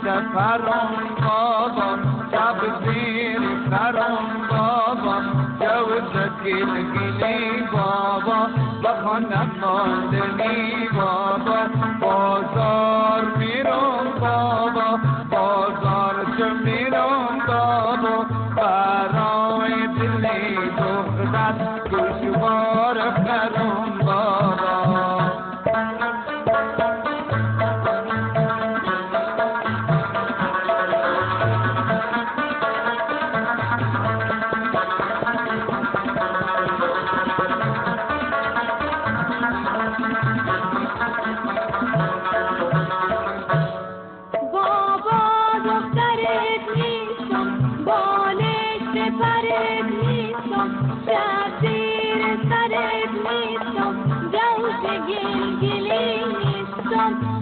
سفرم بابا شب زیر سرم بابا جوز گلگلی بابا بخانم ماندنی بابا بازار میرم بابا بازار چه میرم بابا برای دلی دختر گوشوار خرم بابا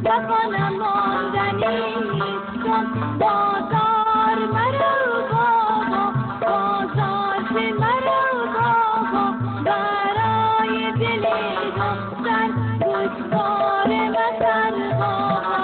بخانم ماندنی نیستم بازار مرو بابا بازار چه مرو بابا برای دلی دختر گوشوار مطر بابا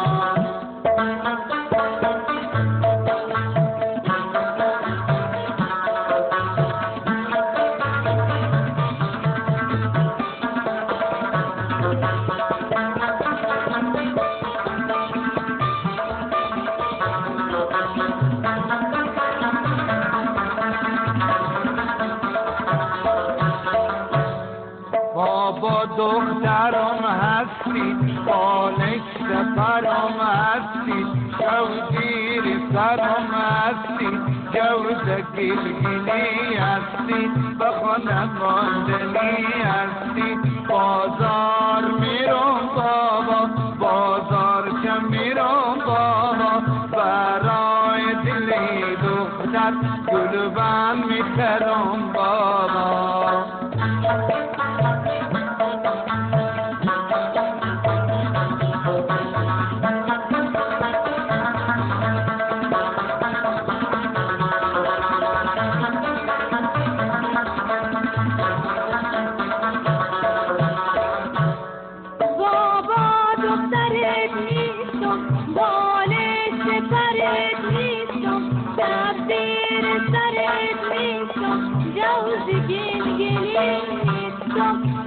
بابا دخترم هستی بالش سفرم هستی شوگیر سرم هستی جوز گلگلی هستی بخانم ماندنی هستی بازار میرم بابا بازار چه میرم بابا برای دلی دختر گلبن میخرم بابا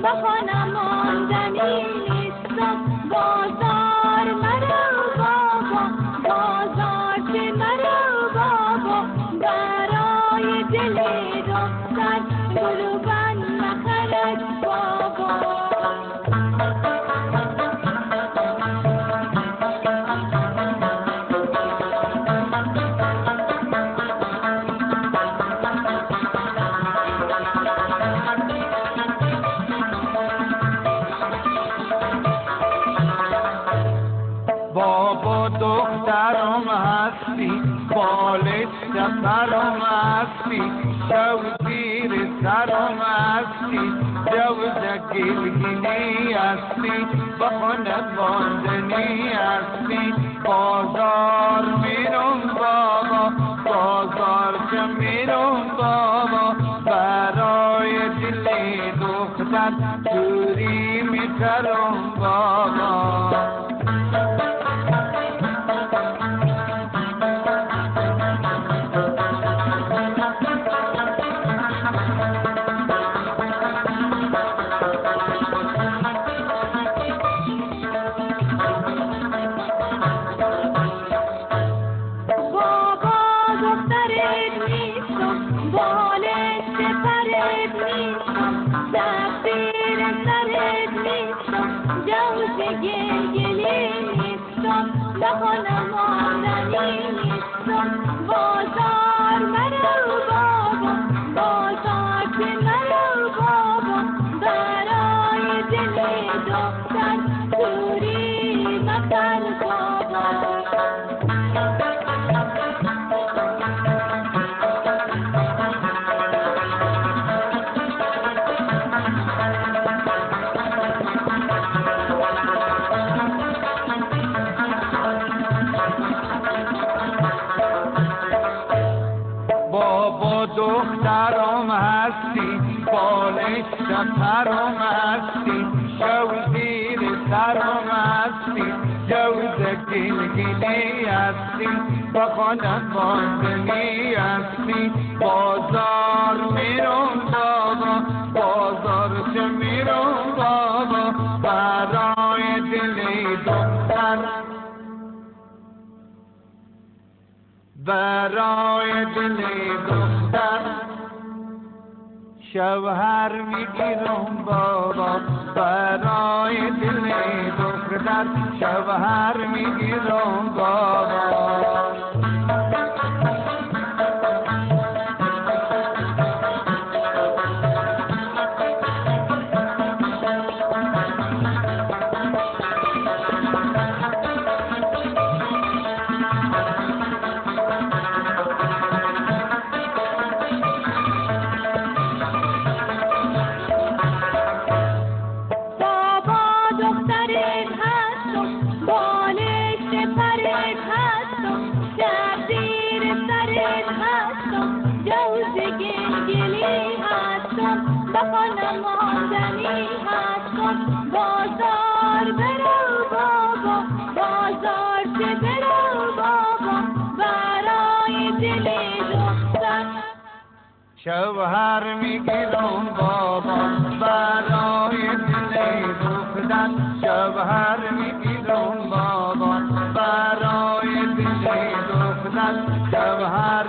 بخانم ماندنی نیستم بازار مرو بابا بازار چه مرو بابا برای دلی دختر گلوبن نخرد بابا بابا دخترم هستی بالش سفرم هستی شوگیر سرم هستی جوز گلگلی هستی بخانم ماندنی هستی بازار میرم بابا بازار چه میرم بابا برای دلی دختر چوری میخرم بابا بخانم ماندنی نیستم بازار مرو بابا بازار چه مرو بابا برای دلی دختر دوری مکن بابا دخترم هستی بالش شطرم هستی شو زیر سرم هستی جوز گلگلی هستی با خانم باندنی هستی بازار میرم بابا بازار چه میرم بابا برای دلی دختر برای دلی دختر شوهر میگیرم بابا برای دلی دختر شوهر میگیرم بابا بخانم آمدنی هستم بازار برو بابا بازار چه برو بابا برای دلی دختر شوهر میگیرم بابا برای دلی دختر شوهر میگیرم بابا برای دلی دختر شوهر